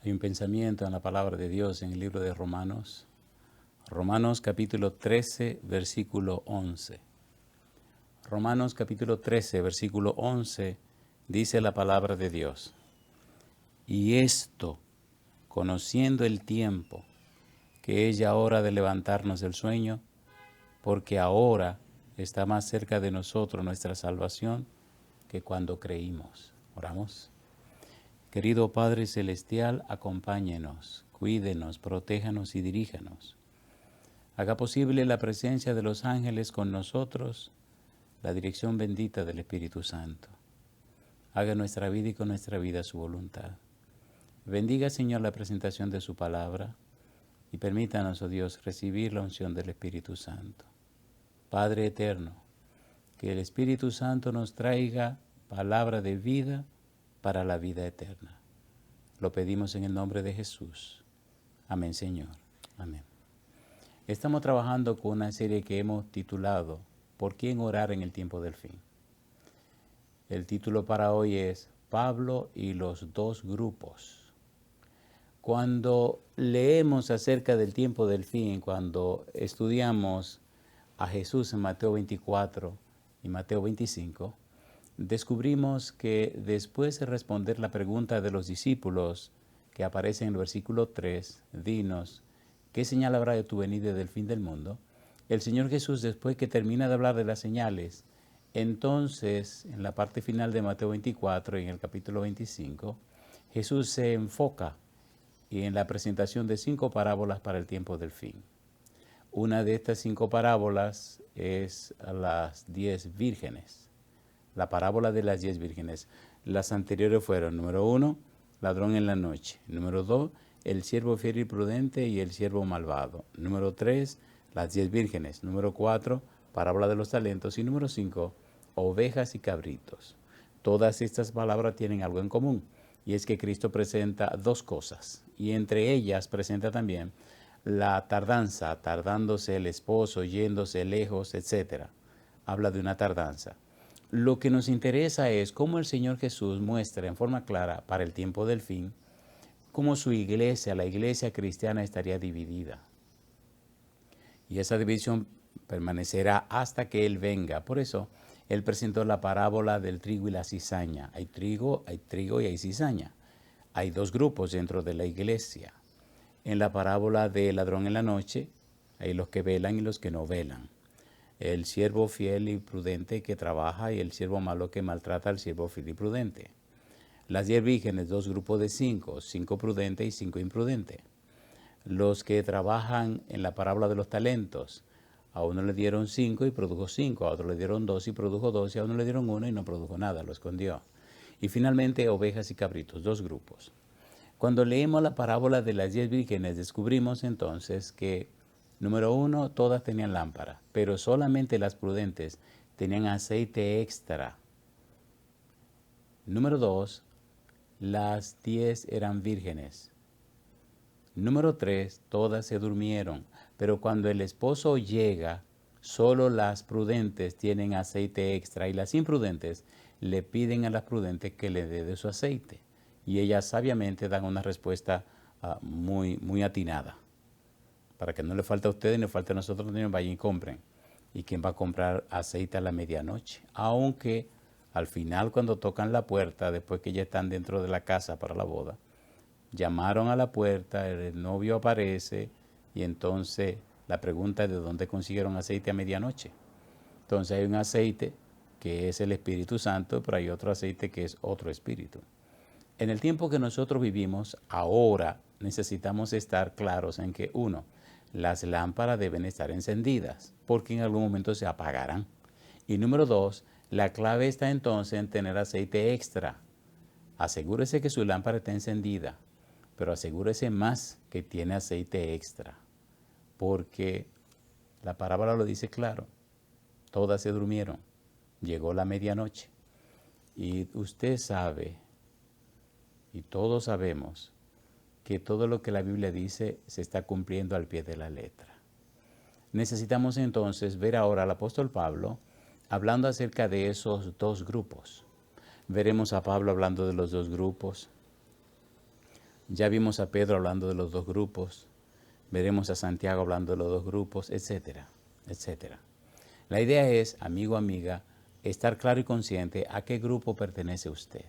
Hay un pensamiento en la palabra de Dios en el libro de Romanos. Romanos capítulo 13, versículo 11. Romanos capítulo 13, versículo 11, dice la palabra de Dios. Y esto, conociendo el tiempo, que es ya hora de levantarnos del sueño, porque ahora está más cerca de nosotros nuestra salvación que cuando creímos. Oramos. Querido Padre Celestial, acompáñenos, cuídenos, protéjanos y diríjanos. Haga posible la presencia de los ángeles con nosotros, la dirección bendita del Espíritu Santo. Haga nuestra vida y con nuestra vida su voluntad. Bendiga, Señor, la presentación de su palabra y permítanos, oh Dios, recibir la unción del Espíritu Santo. Padre eterno, que el Espíritu Santo nos traiga palabra de vida para la vida eterna. Lo pedimos en el nombre de Jesús. Amén, Señor. Amén. Estamos trabajando con una serie que hemos titulado ¿Por quién orar en el tiempo del fin? El título para hoy es Pablo y los dos grupos. Cuando leemos acerca del tiempo del fin, cuando estudiamos a Jesús en Mateo 24 y Mateo 25, descubrimos que después de responder la pregunta de los discípulos que aparece en el versículo 3, dinos, ¿qué señal habrá de tu venida y del fin del mundo? El Señor Jesús, después que termina de hablar de las señales, entonces, en la parte final de Mateo 24 y en el capítulo 25, Jesús se enfoca en la presentación de 5 parábolas para el tiempo del fin. Una de estas 5 parábolas es a las 10 vírgenes. La parábola de las 10 vírgenes. Las anteriores fueron, número 1, ladrón en la noche. Número 2, el siervo fiel y prudente y el siervo malvado. Número 3, las 10 vírgenes. Número 4, parábola de los talentos. Y número 5, ovejas y cabritos. Todas estas palabras tienen algo en común, y es que Cristo presenta 2 cosas, y entre ellas presenta también la tardanza, tardándose el esposo, yéndose lejos, etc. Habla de una tardanza. Lo que nos interesa es cómo el Señor Jesús muestra en forma clara para el tiempo del fin, cómo su iglesia, la iglesia cristiana, estaría dividida. Y esa división permanecerá hasta que Él venga. Por eso, Él presentó la parábola del trigo y la cizaña. Hay trigo y hay cizaña. Hay 2 grupos dentro de la iglesia. En la parábola del ladrón en la noche, hay los que velan y los que no velan. El siervo fiel y prudente que trabaja y el siervo malo que maltrata al siervo fiel y prudente. Las 10 vírgenes, 2 grupos de 5, 5 prudentes y 5 imprudentes. Los que trabajan en la parábola de los talentos, a uno le dieron 5 y produjo 5, a otro le dieron 2 y produjo 2, y a uno le dieron 1 y no produjo nada, lo escondió. Y finalmente ovejas y cabritos, 2 grupos. Cuando leemos la parábola de las 10 vírgenes, descubrimos entonces que número 1, todas tenían lámpara, pero solamente las prudentes tenían aceite extra. Número 2, las 10 eran vírgenes. Número 3, todas se durmieron, pero cuando el esposo llega, solo las prudentes tienen aceite extra y las imprudentes le piden a las prudentes que le dé de su aceite. Y ellas sabiamente dan una respuesta muy atinada. Para que no le falte a ustedes, ni le falte a nosotros, vayan y compren. ¿Y quién va a comprar aceite a la medianoche? Aunque al final, cuando tocan la puerta, después que ya están dentro de la casa para la boda, llamaron a la puerta, el novio aparece y entonces la pregunta es de dónde consiguieron aceite a medianoche. Entonces hay un aceite que es el Espíritu Santo, pero hay otro aceite que es otro espíritu. En el tiempo que nosotros vivimos, ahora necesitamos estar claros en que, 1, las lámparas deben estar encendidas, porque en algún momento se apagarán. Y número 2, la clave está entonces en tener aceite extra. Asegúrese que su lámpara esté encendida, pero asegúrese más que tiene aceite extra, porque la parábola lo dice claro, todas se durmieron, llegó la medianoche, y usted sabe, y todos sabemos, que todo lo que la Biblia dice se está cumpliendo al pie de la letra. Necesitamos entonces ver ahora al apóstol Pablo hablando acerca de esos 2 grupos. Veremos a Pablo hablando de los 2 grupos. Ya vimos a Pedro hablando de los dos grupos, veremos a Santiago hablando de los dos grupos, etcétera, etcétera. La idea es, amigo, amiga, estar claro y consciente a qué grupo pertenece usted.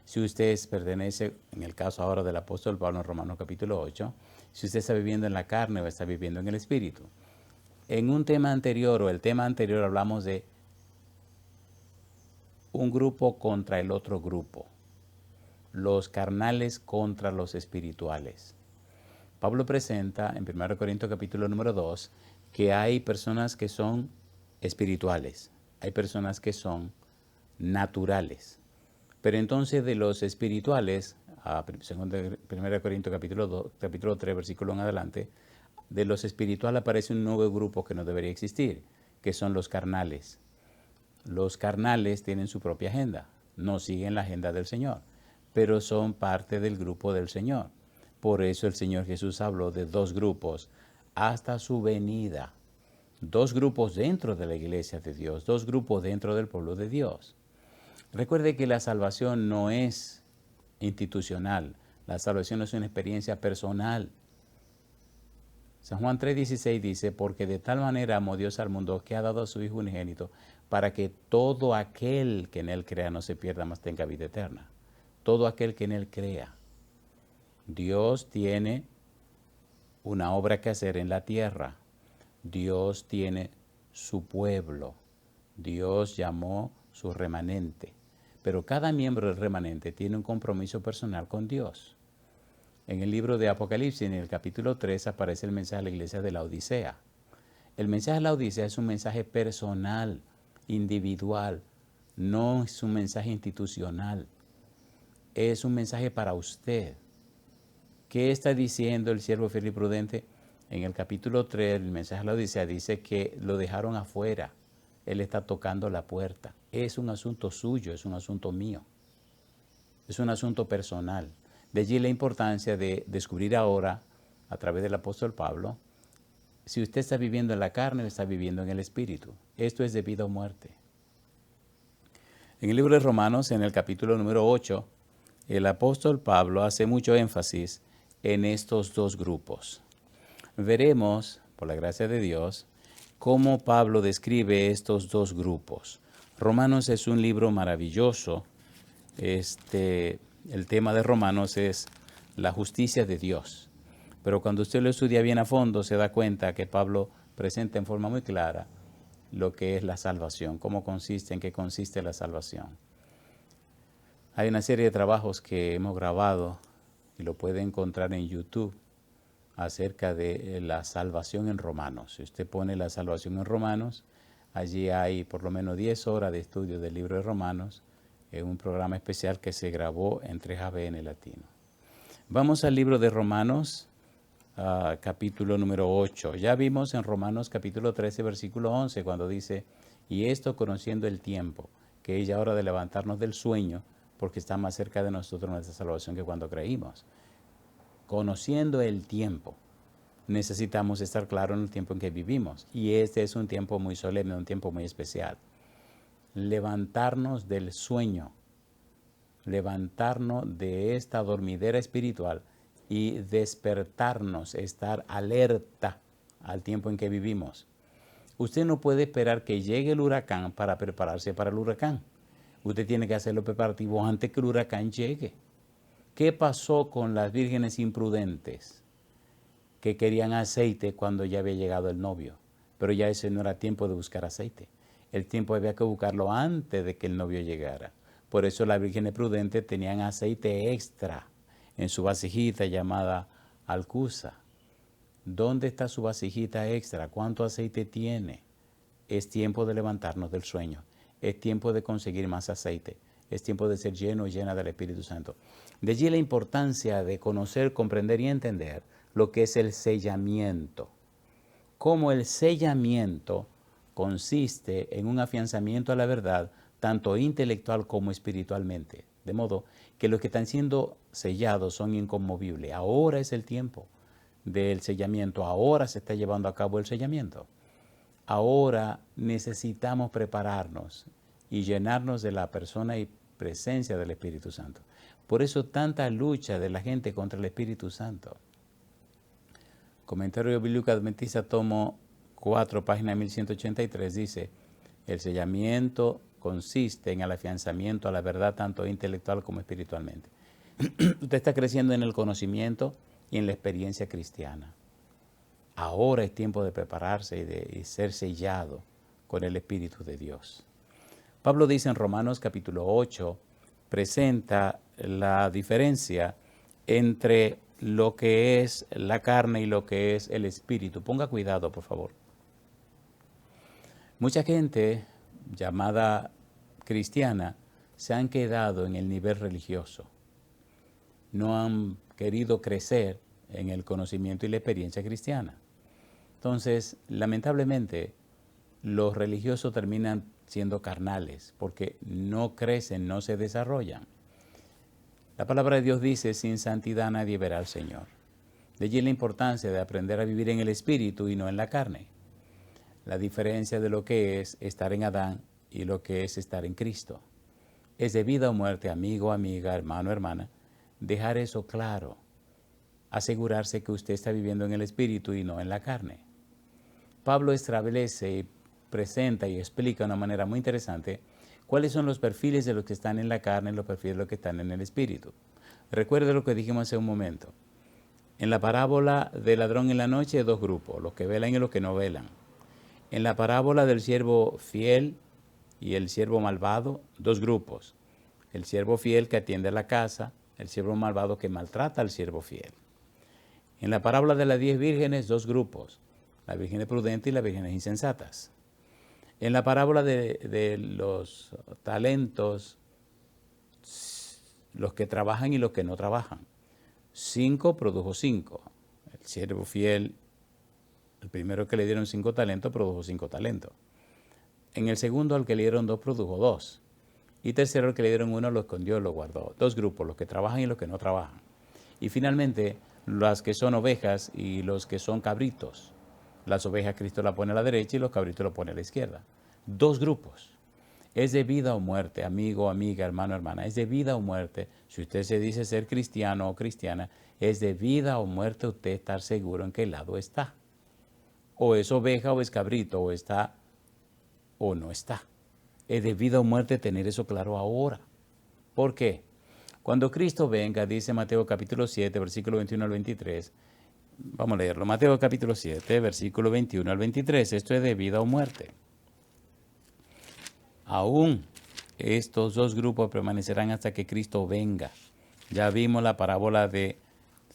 Si usted pertenece, en el caso ahora del apóstol Pablo en Romanos capítulo 8, si usted está viviendo en la carne o está viviendo en el espíritu. En un tema anterior o el tema anterior hablamos de un grupo contra el otro grupo, los carnales contra los espirituales. Pablo presenta en 1 Corintios capítulo número 2 que hay personas que son espirituales, hay personas que son naturales. Pero entonces de los espirituales, según 1 Corintios capítulo 3, versículo en adelante, de los espirituales aparece un nuevo grupo que no debería existir, que son los carnales. Los carnales tienen su propia agenda, no siguen la agenda del Señor, pero son parte del grupo del Señor. Por eso el Señor Jesús habló de dos grupos hasta su venida. Dos grupos dentro de la iglesia de Dios, dos grupos dentro del pueblo de Dios. Recuerde que la salvación no es institucional, la salvación es una experiencia personal. San Juan 3:16 dice, porque de tal manera amó Dios al mundo que ha dado a su Hijo unigénito, para que todo aquel que en Él crea no se pierda, mas tenga vida eterna. Todo aquel que en Él crea. Dios tiene una obra que hacer en la tierra. Dios tiene su pueblo. Dios llamó su remanente. Pero cada miembro del remanente tiene un compromiso personal con Dios. En el libro de Apocalipsis, en el capítulo 3, aparece el mensaje a la iglesia de la Odisea. El mensaje a la Odisea es un mensaje personal, individual, no es un mensaje institucional. Es un mensaje para usted. ¿Qué está diciendo el siervo fiel y prudente? En el capítulo 3, el mensaje a la Odisea dice que lo dejaron afuera. Él está tocando la puerta. Es un asunto suyo, es un asunto mío. Es un asunto personal. De allí la importancia de descubrir ahora, a través del apóstol Pablo, si usted está viviendo en la carne o está viviendo en el espíritu. Esto es de vida o muerte. En el libro de Romanos, en el capítulo número 8, el apóstol Pablo hace mucho énfasis en estos dos grupos. Veremos, por la gracia de Dios, cómo Pablo describe estos dos grupos. Romanos es un libro maravilloso. El tema de Romanos es la justicia de Dios. Pero cuando usted lo estudia bien a fondo, se da cuenta que Pablo presenta en forma muy clara lo que es la salvación, cómo consiste, en qué consiste la salvación. Hay una serie de trabajos que hemos grabado y lo puede encontrar en YouTube acerca de la salvación en Romanos. Si usted pone la salvación en Romanos, allí hay por lo menos 10 horas de estudio del libro de Romanos, en un programa especial que se grabó en 3ABN Latino. Vamos al libro de Romanos, capítulo número 8. Ya vimos en Romanos capítulo 13, versículo 11, cuando dice, y esto conociendo el tiempo, que es ya hora de levantarnos del sueño, porque está más cerca de nosotros nuestra salvación que cuando creímos. Conociendo el tiempo, necesitamos estar claros en el tiempo en que vivimos. Y este es un tiempo muy solemne, un tiempo muy especial. Levantarnos del sueño, levantarnos de esta dormidera espiritual y despertarnos, estar alerta al tiempo en que vivimos. Usted no puede esperar que llegue el huracán para prepararse para el huracán. Usted tiene que hacer los preparativos antes que el huracán llegue. ¿Qué pasó con las vírgenes imprudentes que querían aceite cuando ya había llegado el novio? Pero ya ese no era tiempo de buscar aceite. El tiempo había que buscarlo antes de que el novio llegara. Por eso las vírgenes prudentes tenían aceite extra en su vasijita llamada alcusa. ¿Dónde está su vasijita extra? ¿Cuánto aceite tiene? Es tiempo de levantarnos del sueño. Es tiempo de conseguir más aceite. Es tiempo de ser lleno y llena del Espíritu Santo. De allí la importancia de conocer, comprender y entender lo que es el sellamiento. Cómo el sellamiento consiste en un afianzamiento a la verdad, tanto intelectual como espiritualmente. De modo que los que están siendo sellados son inconmovibles. Ahora es el tiempo del sellamiento. Ahora se está llevando a cabo el sellamiento. Ahora necesitamos prepararnos y llenarnos de la persona y presencia del Espíritu Santo. Por eso tanta lucha de la gente contra el Espíritu Santo. Comentario bíblico adventista, tomo 4, página 1183, dice: el sellamiento consiste en el afianzamiento a la verdad tanto intelectual como espiritualmente. Usted está creciendo en el conocimiento y en la experiencia cristiana. Ahora es tiempo de prepararse y ser sellado con el Espíritu de Dios. Pablo dice en Romanos capítulo 8, presenta la diferencia entre lo que es la carne y lo que es el Espíritu. Ponga cuidado, por favor. Mucha gente llamada cristiana se han quedado en el nivel religioso. No han querido crecer en el conocimiento y la experiencia cristiana. Entonces, lamentablemente, los religiosos terminan siendo carnales porque no crecen, no se desarrollan. La palabra de Dios dice: sin santidad nadie verá al Señor. De allí la importancia de aprender a vivir en el Espíritu y no en la carne. La diferencia de lo que es estar en Adán y lo que es estar en Cristo. Es de vida o muerte, amigo, amiga, hermano, hermana. Dejar eso claro. Asegurarse que usted está viviendo en el Espíritu y no en la carne. Pablo establece y presenta y explica de una manera muy interesante cuáles son los perfiles de los que están en la carne y los perfiles de los que están en el Espíritu. Recuerde lo que dijimos hace un momento. En la parábola del ladrón en la noche hay dos grupos, los que velan y los que no velan. En la parábola del siervo fiel y el siervo malvado, dos grupos. El siervo fiel que atiende a la casa, el siervo malvado que maltrata al siervo fiel. En la parábola de las 10 vírgenes, dos grupos, las vírgenes prudentes y las vírgenes insensatas. En la parábola de los talentos, los que trabajan y los que no trabajan. 5 produjo 5. El siervo fiel, el primero que le dieron 5 talentos, produjo 5 talentos. En el segundo, al que le dieron 2, produjo 2. Y tercero, al que le dieron 1, lo escondió, lo guardó. Dos grupos, los que trabajan y los que no trabajan. Y finalmente, las que son ovejas y los que son cabritos. Las ovejas Cristo la pone a la derecha y los cabritos lo pone a la izquierda. Dos grupos. Es de vida o muerte, amigo, amiga, hermano, hermana. Es de vida o muerte. Si usted se dice ser cristiano o cristiana, es de vida o muerte usted estar seguro en qué lado está. O es oveja o es cabrito, o está o no está. Es de vida o muerte tener eso claro ahora. ¿Por qué? Cuando Cristo venga, dice Mateo capítulo 7, versículo 21 al 23, vamos a leerlo. Mateo capítulo 7, versículo 21 al 23. Esto es de vida o muerte. Aún estos dos grupos permanecerán hasta que Cristo venga. Ya vimos la parábola de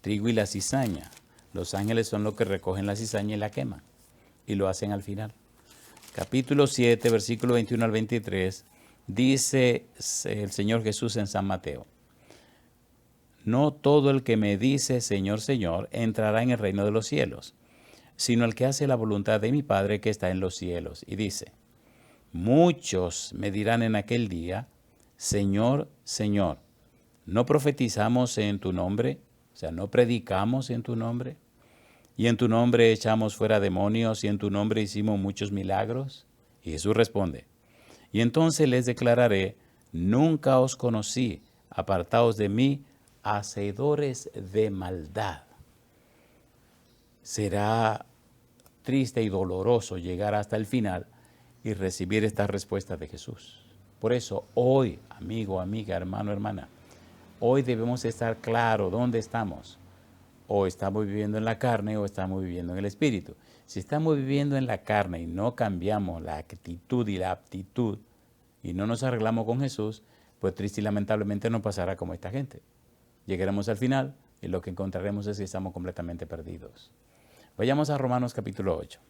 trigo y la cizaña. Los ángeles son los que recogen la cizaña y la queman. Y lo hacen al final. Capítulo 7, versículo 21 al 23, dice el Señor Jesús en San Mateo: no todo el que me dice Señor, Señor, entrará en el reino de los cielos, sino el que hace la voluntad de mi Padre que está en los cielos. Y dice: muchos me dirán en aquel día, Señor, Señor, ¿no profetizamos en tu nombre? O sea, ¿no predicamos en tu nombre? ¿Y en tu nombre echamos fuera demonios y en tu nombre hicimos muchos milagros? Y Jesús responde: y entonces les declararé, nunca os conocí, apartaos de mí, hacedores de maldad. Será triste y doloroso llegar hasta el final y recibir esta respuesta de Jesús. Por eso hoy, amigo, amiga, hermano, hermana, hoy debemos estar claros dónde estamos. O estamos viviendo en la carne o estamos viviendo en el Espíritu. Si estamos viviendo en la carne y no cambiamos la actitud y la aptitud y no nos arreglamos con Jesús, pues triste y lamentablemente nos pasará como esta gente. Llegaremos al final y lo que encontraremos es que estamos completamente perdidos. Vayamos a Romanos capítulo 8.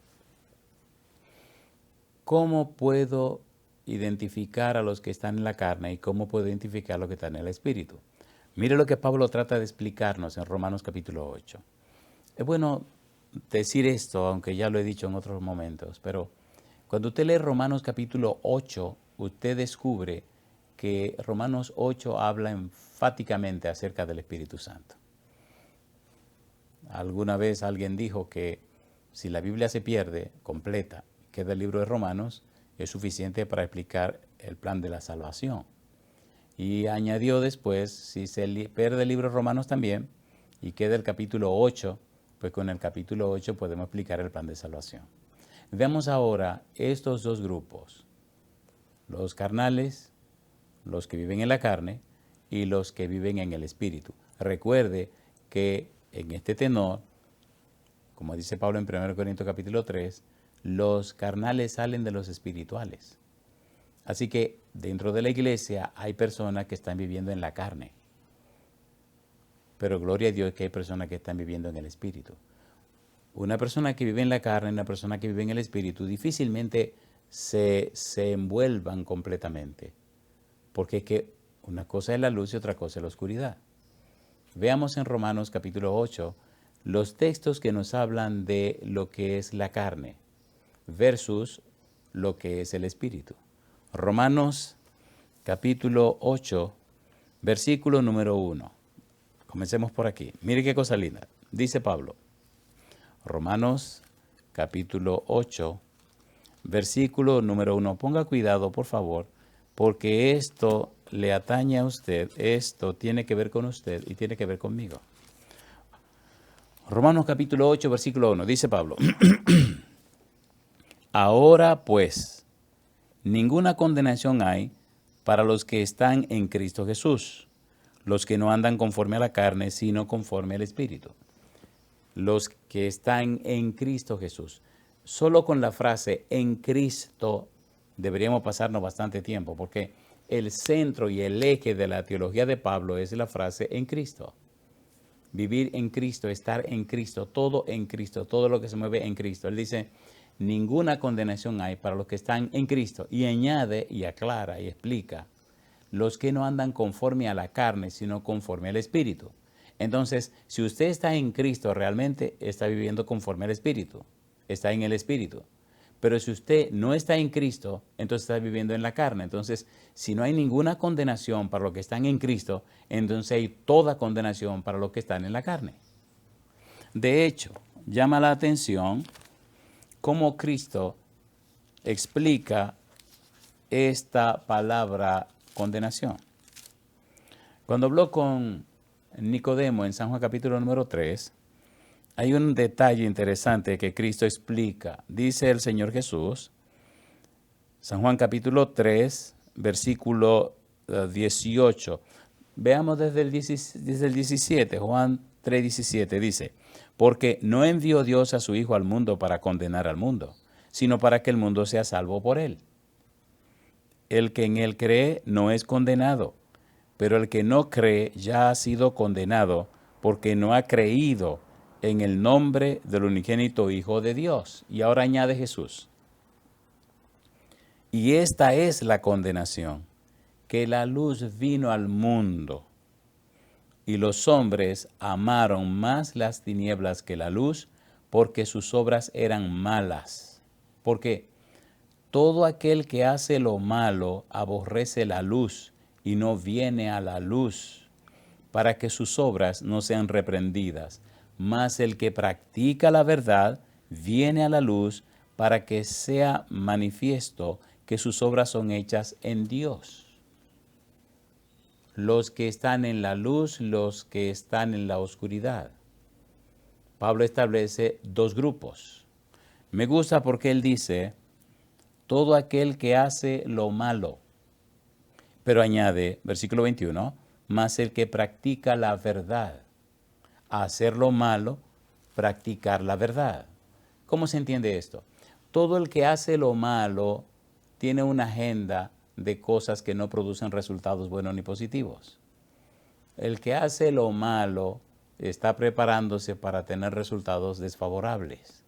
¿Cómo puedo identificar a los que están en la carne y cómo puedo identificar a los que están en el Espíritu? Mire lo que Pablo trata de explicarnos en Romanos capítulo 8. Es bueno decir esto, aunque ya lo he dicho en otros momentos, pero cuando usted lee Romanos capítulo 8, usted descubre que Romanos 8 habla enfáticamente acerca del Espíritu Santo. Alguna vez alguien dijo que si la Biblia se pierde completa, queda el libro de Romanos, es suficiente para explicar el plan de la salvación. Y añadió después, si se pierde el libro de Romanos también y queda el capítulo 8, pues con el capítulo 8 podemos explicar el plan de salvación. Veamos ahora estos dos grupos, los carnales, los que viven en la carne y los que viven en el espíritu. Recuerde que en este tenor, como dice Pablo en 1 Corintios capítulo 3, los carnales salen de los espirituales. Así que dentro de la iglesia hay personas que están viviendo en la carne. Pero gloria a Dios que hay personas que están viviendo en el espíritu. Una persona que vive en la carne y una persona que vive en el espíritu difícilmente se envuelvan completamente. Porque es que una cosa es la luz y otra cosa es la oscuridad. Veamos en Romanos capítulo 8 los textos que nos hablan de lo que es la carne versus lo que es el espíritu. Romanos capítulo 8, versículo número 1. Comencemos por aquí. Mire qué cosa linda. Dice Pablo, Romanos capítulo 8, versículo número 1. Ponga cuidado, por favor, porque esto le atañe a usted, esto tiene que ver con usted y tiene que ver conmigo. Romanos capítulo 8, versículo 1. Dice Pablo, ahora pues, ninguna condenación hay para los que están en Cristo Jesús, los que no andan conforme a la carne, sino conforme al Espíritu. Los que están en Cristo Jesús. Solo con la frase en Cristo deberíamos pasarnos bastante tiempo, porque el centro y el eje de la teología de Pablo es la frase en Cristo. Vivir en Cristo, estar en Cristo, todo en Cristo, todo lo que se mueve en Cristo. Él dice, ninguna condenación hay para los que están en Cristo. Y añade y aclara y explica, los que no andan conforme a la carne, sino conforme al Espíritu. Entonces, si usted está en Cristo, realmente está viviendo conforme al Espíritu. Está en el Espíritu. Pero si usted no está en Cristo, entonces está viviendo en la carne. Entonces, si no hay ninguna condenación para los que están en Cristo, entonces hay toda condenación para los que están en la carne. De hecho, llama la atención cómo Cristo explica esta palabra condenación. Cuando habló con Nicodemo en San Juan capítulo número 3, hay un detalle interesante que Cristo explica. Dice el Señor Jesús, San Juan capítulo 3, versículo 18. Veamos desde el 17, Juan 3, 17 dice, porque no envió Dios a su Hijo al mundo para condenar al mundo, sino para que el mundo sea salvo por él. El que en él cree no es condenado, pero el que no cree ya ha sido condenado porque no ha creído en el nombre del unigénito Hijo de Dios. Y ahora añade Jesús. Y esta es la condenación, que la luz vino al mundo y los hombres amaron más las tinieblas que la luz porque sus obras eran malas. Porque todo aquel que hace lo malo aborrece la luz y no viene a la luz para que sus obras no sean reprendidas. Mas el que practica la verdad viene a la luz para que sea manifiesto que sus obras son hechas en Dios. Los que están en la luz, los que están en la oscuridad. Pablo establece dos grupos. Me gusta porque él dice, todo aquel que hace lo malo. Pero añade, versículo 21, mas el que practica la verdad. Hacer lo malo, practicar la verdad. ¿Cómo se entiende esto? Todo el que hace lo malo tiene una agenda de cosas que no producen resultados buenos ni positivos. El que hace lo malo está preparándose para tener resultados desfavorables.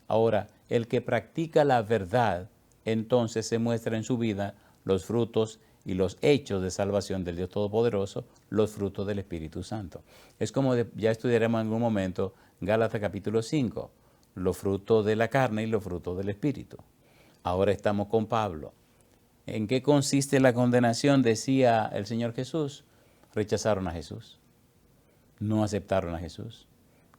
Ahora, el que practica la verdad, entonces se muestra en su vida los frutos y los hechos de salvación del Dios Todopoderoso, los frutos del Espíritu Santo. Es como ya estudiaremos en algún momento Gálatas capítulo 5, los frutos de la carne y los frutos del Espíritu. Ahora estamos con Pablo. ¿En qué consiste la condenación? Decía el Señor Jesús. Rechazaron a Jesús, no aceptaron a Jesús,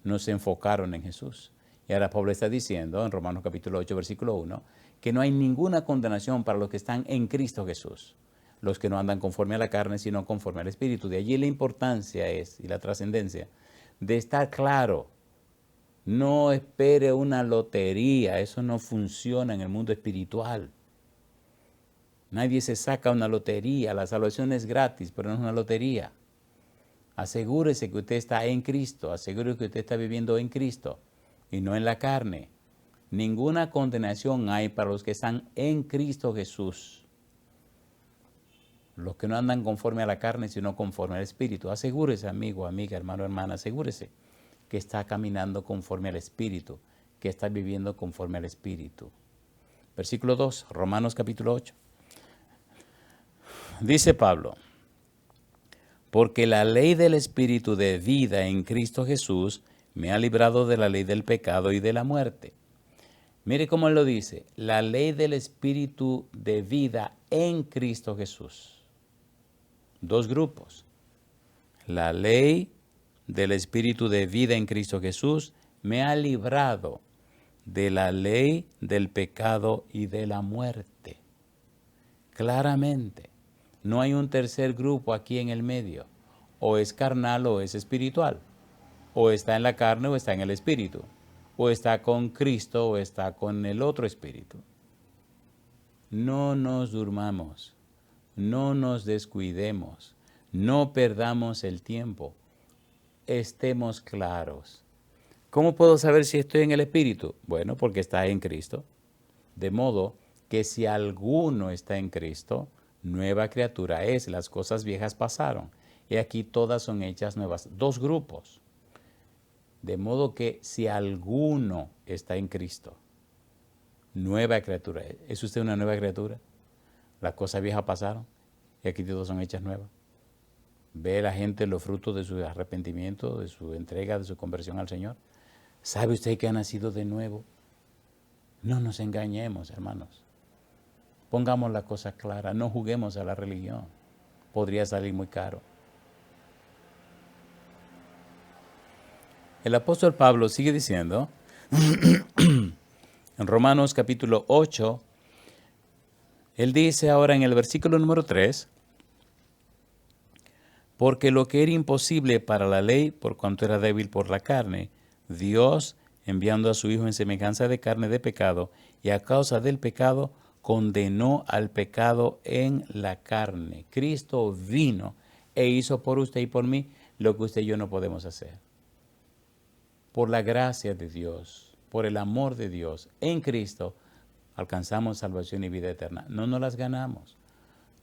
no se enfocaron en Jesús. Y ahora Pablo está diciendo en Romanos capítulo 8, versículo 1, que no hay ninguna condenación para los que están en Cristo Jesús. los que no andan conforme a la carne, sino conforme al Espíritu. De allí la importancia es, y la trascendencia, de estar claro. No espere una lotería, eso no funciona en el mundo espiritual. Nadie se saca una lotería, la salvación es gratis, pero no es una lotería. Asegúrese que usted está en Cristo, asegúrese que usted está viviendo en Cristo y no en la carne. Ninguna condenación hay para los que están en Cristo Jesús. Los que no andan conforme a la carne, sino conforme al Espíritu. Asegúrese, amigo, amiga, hermano, hermana, asegúrese que está caminando conforme al Espíritu, que está viviendo conforme al Espíritu. Versículo 2, Romanos capítulo 8. Dice Pablo, porque la ley del Espíritu de vida en Cristo Jesús me ha librado de la ley del pecado y de la muerte. Mire cómo él lo dice, la ley del Espíritu de vida en Cristo Jesús. Dos grupos. La ley del Espíritu de vida en Cristo Jesús me ha librado de la ley del pecado y de la muerte. Claramente, no hay un tercer grupo aquí en el medio. O es carnal o es espiritual. O está en la carne o está en el espíritu. O está con Cristo o está con el otro espíritu. No nos durmamos. No nos descuidemos. No perdamos el tiempo. Estemos claros. ¿Cómo puedo saber si estoy en el Espíritu? Bueno, porque está en Cristo. De modo que si alguno está en Cristo, nueva criatura es. Las cosas viejas pasaron. Y aquí todas son hechas nuevas. Dos grupos. De modo que si alguno está en Cristo, nueva criatura es. ¿Es usted una nueva criatura? Las cosas viejas pasaron. Y aquí todas son hechas nuevas. Ve la gente los frutos de su arrepentimiento, de su entrega, de su conversión al Señor. ¿Sabe usted que ha nacido de nuevo? No nos engañemos, hermanos. Pongamos la cosa clara, no juguemos a la religión. Podría salir muy caro. El apóstol Pablo sigue diciendo, en Romanos capítulo 8, él dice ahora en el versículo número 3, porque lo que era imposible para la ley, por cuanto era débil por la carne, Dios, enviando a su Hijo en semejanza de carne de pecado, y a causa del pecado, condenó al pecado en la carne. Cristo vino e hizo por usted y por mí lo que usted y yo no podemos hacer. Por la gracia de Dios, por el amor de Dios, en Cristo, alcanzamos salvación y vida eterna. No nos las ganamos.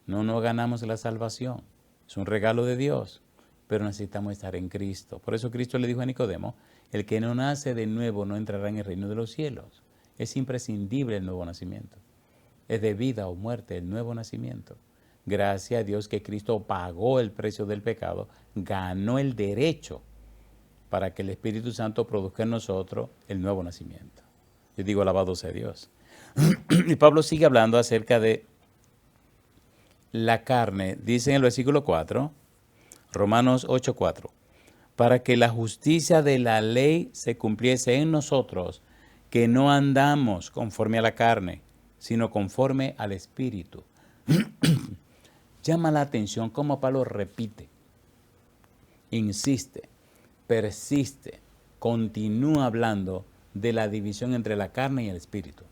No nos ganamos la salvación. Es un regalo de Dios, pero necesitamos estar en Cristo. Por eso Cristo le dijo a Nicodemo, el que no nace de nuevo no entrará en el reino de los cielos. Es imprescindible el nuevo nacimiento. Es de vida o muerte el nuevo nacimiento. Gracias a Dios que Cristo pagó el precio del pecado, ganó el derecho para que el Espíritu Santo produzca en nosotros el nuevo nacimiento. Yo digo, alabado sea Dios. Y Pablo sigue hablando acerca de la carne, dice en el versículo 4, Romanos 8:4, para que la justicia de la ley se cumpliese en nosotros, que no andamos conforme a la carne, sino conforme al Espíritu. Llama la atención cómo Pablo repite, insiste, persiste, continúa hablando de la división entre la carne y el Espíritu.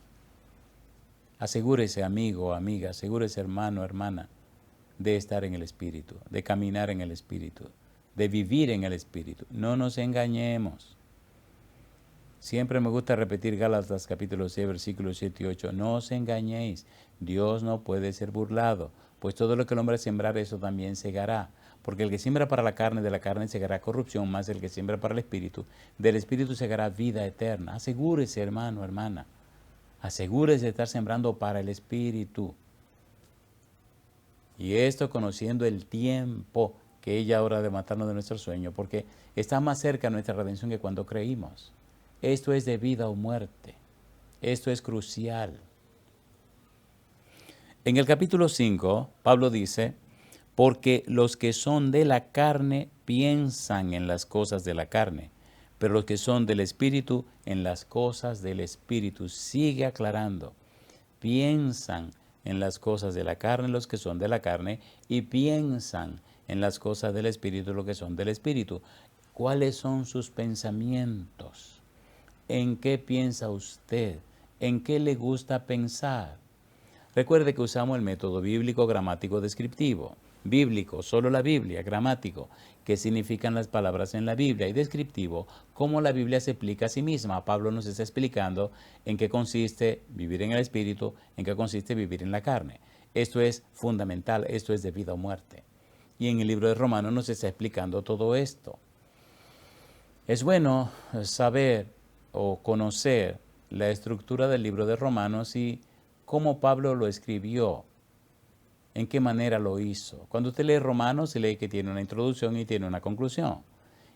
Asegúrese, amigo, amiga, asegúrese, hermano, hermana, de estar en el Espíritu, de caminar en el Espíritu, de vivir en el Espíritu. No nos engañemos. Siempre me gusta repetir Gálatas capítulo 6, versículos 7 y 8. No os engañéis, Dios no puede ser burlado, pues todo lo que el hombre sembrar, eso también segará. Porque el que siembra para la carne, de la carne segará corrupción, más el que siembra para el Espíritu, del Espíritu segará vida eterna. Asegúrese, hermano, hermana. Asegúrese de estar sembrando para el Espíritu. Y esto conociendo el tiempo que ya hora de matarnos de nuestro sueño, porque está más cerca nuestra redención que cuando creímos. Esto es de vida o muerte. Esto es crucial. En el capítulo 5, Pablo dice, porque los que son de la carne piensan en las cosas de la carne, pero los que son del Espíritu en las cosas del Espíritu. Sigue aclarando. Piensan en las cosas de la carne los que son de la carne, y piensan en las cosas del Espíritu los que son del Espíritu. ¿Cuáles son sus pensamientos? ¿En qué piensa usted? ¿En qué le gusta pensar? Recuerde que usamos el método bíblico gramático descriptivo. Bíblico, solo la Biblia; gramático, qué significan las palabras en la Biblia; y descriptivo, cómo la Biblia se explica a sí misma. Pablo nos está explicando en qué consiste vivir en el Espíritu, en qué consiste vivir en la carne. Esto es fundamental, esto es de vida o muerte. Y en el libro de Romanos nos está explicando todo esto. Es bueno saber o conocer la estructura del libro de Romanos y cómo Pablo lo escribió, en qué manera lo hizo. Cuando usted lee Romanos, se lee que tiene una introducción y tiene una conclusión.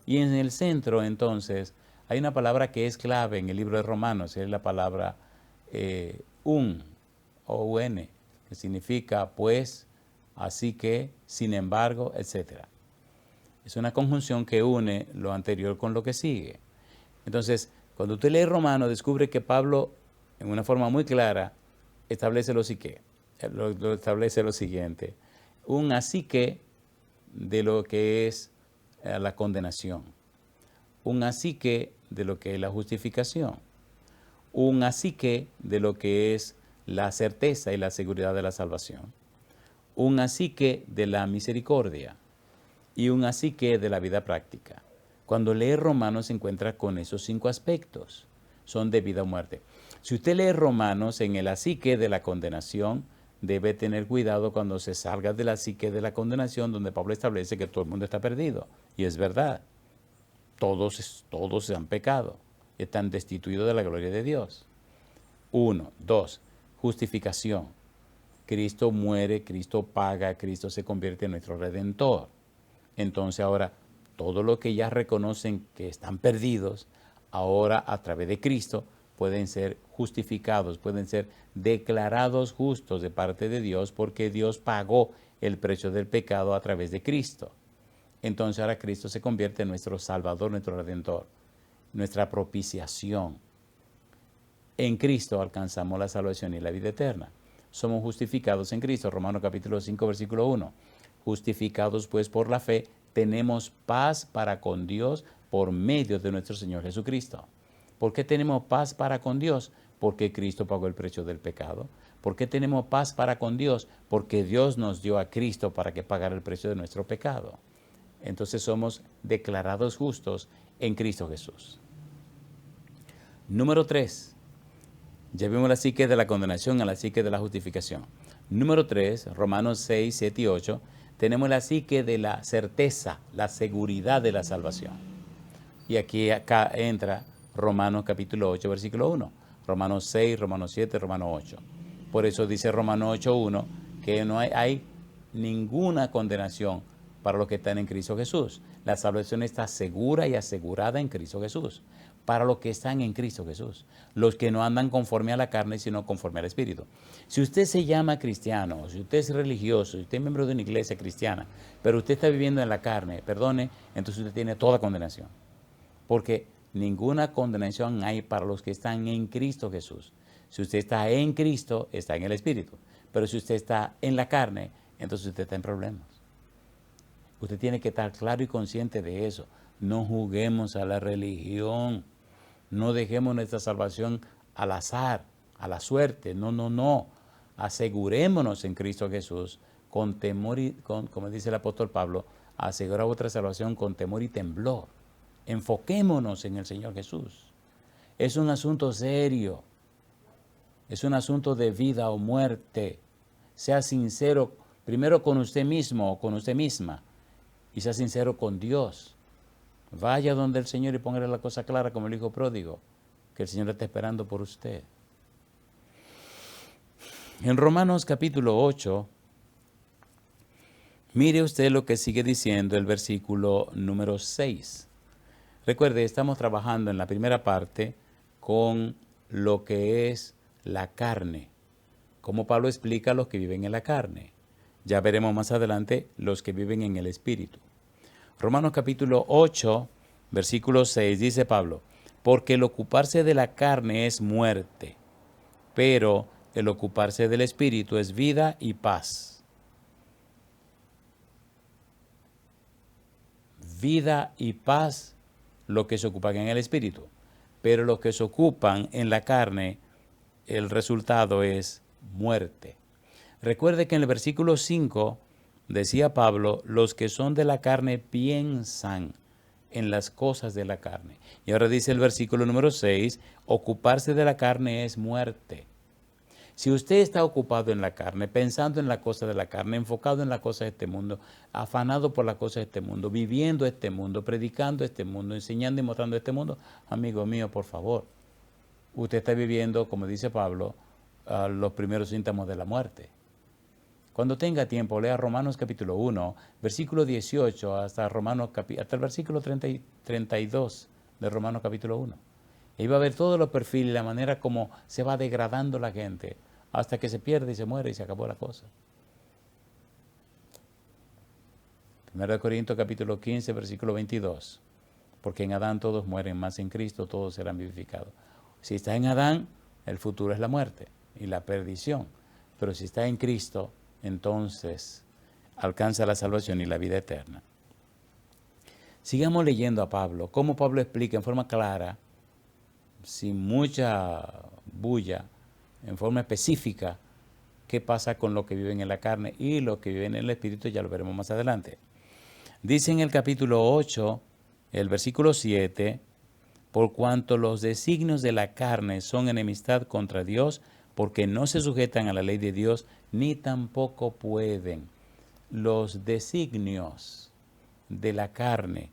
Y en el centro, entonces, hay una palabra que es clave en el libro de Romanos, es la palabra un, que significa pues, así que, sin embargo, etc. Es una conjunción que une lo anterior con lo que sigue. Entonces, cuando usted lee Romanos, descubre que Pablo, en una forma muy clara, establece lo siguiente: un así que de lo que es la condenación, un así que de lo que es la justificación, un así que de lo que es la certeza y la seguridad de la salvación, un así que de la misericordia y un así que de la vida práctica. Cuando lee Romanos se encuentra con esos 5 aspectos, son de vida o muerte. Si usted lee Romanos en el así que de la condenación, debe tener cuidado cuando se salga del así que de la condenación, donde Pablo establece que todo el mundo está perdido. Y es verdad, todos se han pecado, están destituidos de la gloria de Dios. 1, 2, justificación. Cristo muere, Cristo paga, Cristo se convierte en nuestro Redentor. Entonces ahora, todo lo que ya reconocen que están perdidos, ahora a través de Cristo pueden ser justificados, pueden ser declarados justos de parte de Dios, porque Dios pagó el precio del pecado a través de Cristo. Entonces ahora Cristo se convierte en nuestro Salvador, nuestro Redentor, nuestra propiciación. En Cristo alcanzamos la salvación y la vida eterna. Somos justificados en Cristo. Romanos capítulo 5, versículo 1. Justificados pues por la fe, tenemos paz para con Dios por medio de nuestro Señor Jesucristo. ¿Por qué tenemos paz para con Dios? Porque Cristo pagó el precio del pecado. ¿Por qué tenemos paz para con Dios? Porque Dios nos dio a Cristo para que pagara el precio de nuestro pecado. Entonces somos declarados justos en Cristo Jesús. Número 3. Ya vimos la psique de la condenación a la psique de la justificación. Número 3, Romanos 6, 7 y 8, tenemos la psique de la certeza, la seguridad de la salvación. Y acá entra Romanos capítulo 8, versículo 1. Romanos 6, Romanos 7, Romanos 8. Por eso dice Romanos 8, 1, que no hay ninguna condenación para los que están en Cristo Jesús. La salvación está segura y asegurada en Cristo Jesús, para los que están en Cristo Jesús, los que no andan conforme a la carne, sino conforme al Espíritu. Si usted se llama cristiano, si usted es religioso, si usted es miembro de una iglesia cristiana, pero usted está viviendo en la carne, perdone, entonces usted tiene toda condenación. Porque ninguna condenación hay para los que están en Cristo Jesús. Si usted está en Cristo, está en el Espíritu. Pero si usted está en la carne, entonces usted está en problemas. Usted tiene que estar claro y consciente de eso. No juguemos a la religión. No dejemos nuestra salvación al azar, a la suerte. No. Asegurémonos en Cristo Jesús con temor y, como dice el apóstol Pablo, asegura vuestra salvación con temor y temblor. Enfoquémonos en el Señor Jesús. Es un asunto serio. Es un asunto de vida o muerte. Sea sincero primero con usted mismo o con usted misma y sea sincero con Dios. Vaya donde el Señor y póngale la cosa clara como el hijo pródigo, que el Señor está esperando por usted. En Romanos capítulo 8, mire usted lo que sigue diciendo el versículo número 6. Recuerde, estamos trabajando en la primera parte con lo que es la carne, como Pablo explica a los que viven en la carne. Ya veremos más adelante los que viven en el Espíritu. Romanos capítulo 8, versículo 6, dice Pablo, porque el ocuparse de la carne es muerte, pero el ocuparse del Espíritu es vida y paz. Vida y paz los que se ocupan en el Espíritu. Pero los que se ocupan en la carne, el resultado es muerte. Recuerde que en el versículo 5 decía Pablo, los que son de la carne piensan en las cosas de la carne. Y ahora dice el versículo número 6, ocuparse de la carne es muerte. Si usted está ocupado en la carne, pensando en la cosa de la carne, enfocado en la cosa de este mundo, afanado por la cosa de este mundo, viviendo este mundo, predicando este mundo, enseñando y mostrando este mundo, amigo mío, por favor, usted está viviendo, como dice Pablo, los primeros síntomas de la muerte. Cuando tenga tiempo, lea Romanos capítulo 1, versículo 18 hasta el versículo 32 de Romanos capítulo 1. Y va a ver todos los perfiles, la manera como se va degradando la gente hasta que se pierde y se muere y se acabó la cosa. 1 Corintios capítulo 15, versículo 22. Porque en Adán todos mueren, mas en Cristo todos serán vivificados. Si está en Adán, el futuro es la muerte y la perdición. Pero si está en Cristo, entonces alcanza la salvación y la vida eterna. Sigamos leyendo a Pablo. Cómo Pablo explica en forma clara, sin mucha bulla, en forma específica, qué pasa con los que viven en la carne y los que viven en el Espíritu, ya lo veremos más adelante. Dice en el capítulo 8, el versículo 7, por cuanto los designios de la carne son enemistad contra Dios, porque no se sujetan a la ley de Dios, ni tampoco pueden. Los designios de la carne,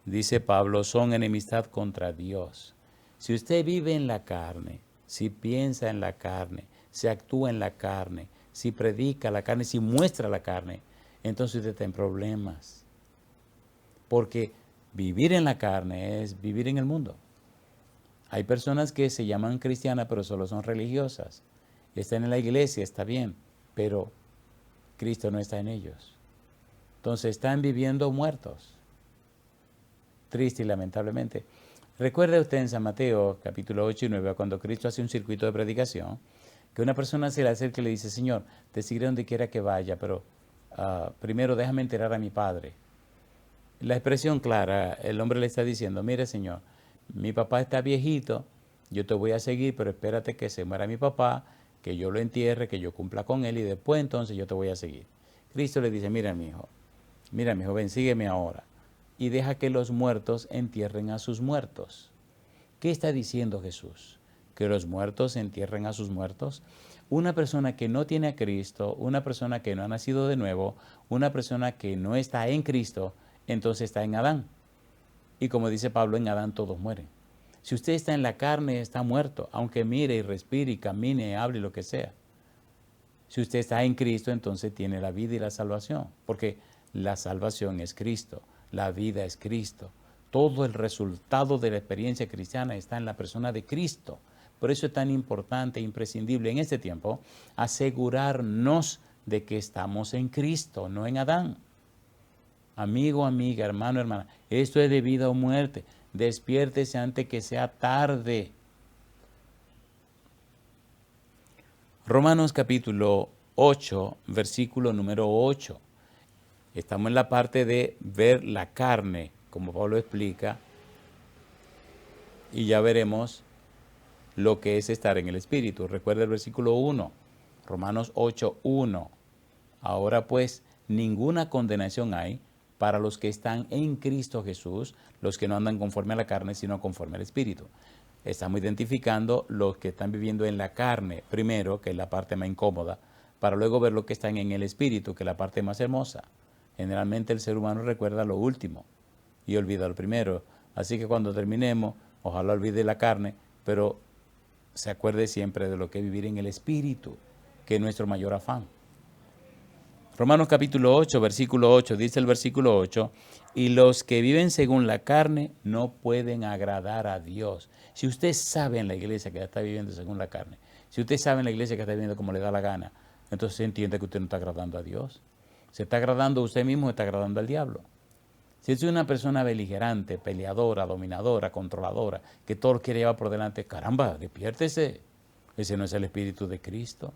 dice Pablo, son enemistad contra Dios. Si usted vive en la carne, si piensa en la carne, si actúa en la carne, si predica la carne, si muestra la carne, entonces usted está en problemas. Porque vivir en la carne es vivir en el mundo. Hay personas que se llaman cristianas, pero solo son religiosas. Están en la iglesia, está bien, pero Cristo no está en ellos. Entonces están viviendo muertos. Triste y lamentablemente. Recuerde usted en San Mateo, capítulo 8 y 9, cuando Cristo hace un circuito de predicación, que una persona se le acerca y le dice, Señor, te seguiré donde quiera que vaya, pero primero déjame enterar a mi Padre. La expresión clara, el hombre le está diciendo, mire Señor, mi papá está viejito, yo te voy a seguir, pero espérate que se muera mi papá, que yo lo entierre, que yo cumpla con él y después entonces yo te voy a seguir. Cristo le dice, mira mi hijo, ven, sígueme ahora y deja que los muertos entierren a sus muertos. ¿Qué está diciendo Jesús? ¿Que los muertos entierren a sus muertos? Una persona que no tiene a Cristo, una persona que no ha nacido de nuevo, una persona que no está en Cristo, entonces está en Adán. Y como dice Pablo, en Adán todos mueren. Si usted está en la carne, está muerto, aunque mire y respire y camine, hable, lo que sea. Si usted está en Cristo, entonces tiene la vida y la salvación, porque la salvación es Cristo, la vida es Cristo. Todo el resultado de la experiencia cristiana está en la persona de Cristo. Por eso es tan importante e imprescindible en este tiempo asegurarnos de que estamos en Cristo, no en Adán. Amigo, amiga, hermano, hermana, esto es de vida o muerte. Despiértese antes que sea tarde. Romanos capítulo 8, versículo número 8. Estamos en la parte de ver la carne, como Pablo explica, y ya veremos lo que es estar en el Espíritu. Recuerda el versículo 1, Romanos 8, 1. Ahora pues, ninguna condenación hay para los que están en Cristo Jesús, los que no andan conforme a la carne, sino conforme al Espíritu. Estamos identificando los que están viviendo en la carne, primero, que es la parte más incómoda, para luego ver los que están en el Espíritu, que es la parte más hermosa. Generalmente el ser humano recuerda lo último y olvida lo primero. Así que cuando terminemos, ojalá olvide la carne, pero se acuerde siempre de lo que es vivir en el Espíritu, que es nuestro mayor afán. Romanos capítulo 8, versículo 8, dice el versículo 8, y los que viven según la carne no pueden agradar a Dios. Si usted sabe en la iglesia que está viviendo según la carne, si usted sabe en la iglesia que está viviendo como le da la gana, entonces entiende que usted no está agradando a Dios. Se está agradando a usted mismo, está agradando al diablo. Si es una persona beligerante, peleadora, dominadora, controladora, que todo lo quiere llevar por delante, caramba, despiértese. Ese no es el Espíritu de Cristo.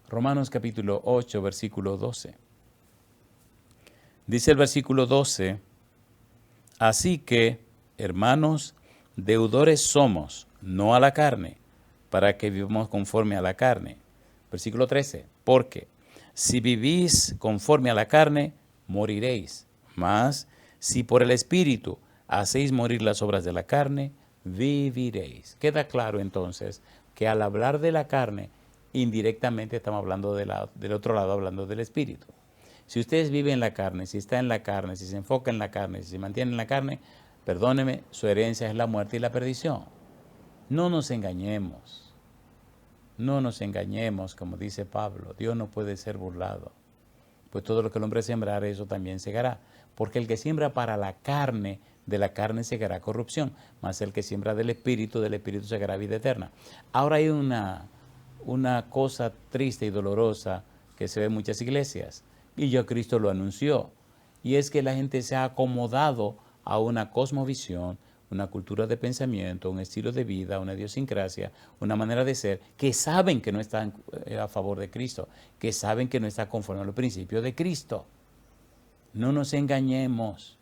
Romanos capítulo 8, versículo 12. Dice el versículo 12, así que, hermanos, deudores somos, no a la carne, para que vivamos conforme a la carne. Versículo 13, porque si vivís conforme a la carne, moriréis. Mas, si por el Espíritu hacéis morir las obras de la carne, viviréis. Queda claro entonces que al hablar de la carne, indirectamente estamos hablando del otro lado, hablando del Espíritu. Si ustedes viven en la carne, si está en la carne, si se enfoca en la carne, si se mantiene en la carne, perdóneme, su herencia es la muerte y la perdición. No nos engañemos. No nos engañemos, como dice Pablo. Dios no puede ser burlado. Pues todo lo que el hombre sembrare, eso también segará. Porque el que siembra para la carne, de la carne segará corrupción. Mas el que siembra del Espíritu segará vida eterna. Ahora hay una cosa triste y dolorosa que se ve en muchas iglesias. Y ya Cristo lo anunció. Y es que la gente se ha acomodado a una cosmovisión, una cultura de pensamiento, un estilo de vida, una idiosincrasia, una manera de ser, que saben que no están a favor de Cristo, que saben que no está conforme a los principios de Cristo. No nos engañemos.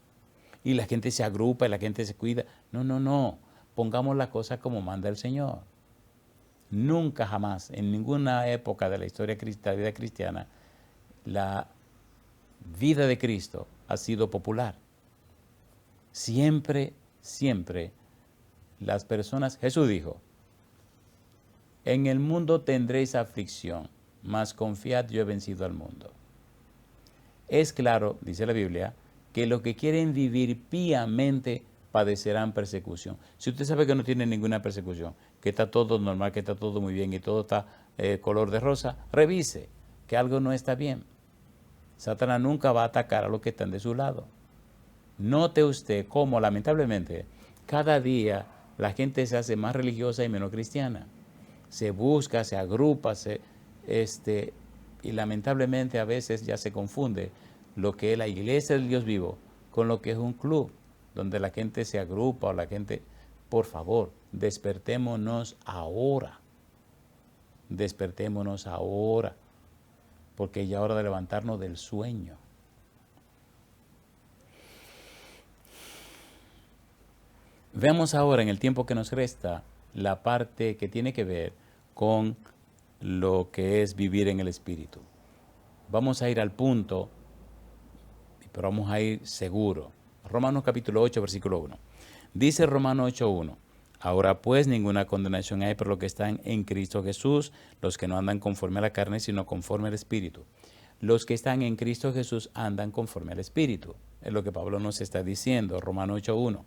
Y la gente se agrupa y la gente se cuida. No. Pongamos la cosa como manda el Señor. Nunca jamás, en ninguna época de la historia de la vida cristiana, la vida de Cristo ha sido popular. Siempre las personas, Jesús dijo, en el mundo tendréis aflicción, mas confiad, yo he vencido al mundo. Es claro, dice la Biblia, que los que quieren vivir piamente padecerán persecución. Si usted sabe que no tiene ninguna persecución, que está todo normal, que está todo muy bien y todo está color de rosa, revise que algo no está bien. Satanás nunca va a atacar a los que están de su lado. Note usted cómo, lamentablemente, cada día la gente se hace más religiosa y menos cristiana. Se busca, se agrupa, y lamentablemente a veces ya se confunde lo que es la iglesia del Dios vivo con lo que es un club, donde la gente se agrupa o la gente... Por favor, despertémonos ahora. Despertémonos ahora, porque ya es hora de levantarnos del sueño. Veamos ahora, en el tiempo que nos resta, la parte que tiene que ver con lo que es vivir en el Espíritu. Vamos a ir al punto, pero vamos a ir seguro. Romanos capítulo 8, versículo 1. Dice Romanos 8:1. Ahora pues ninguna condenación hay por los que están en Cristo Jesús, los que no andan conforme a la carne, sino conforme al Espíritu. Los que están en Cristo Jesús andan conforme al Espíritu. Es lo que Pablo nos está diciendo, Romanos 8:1.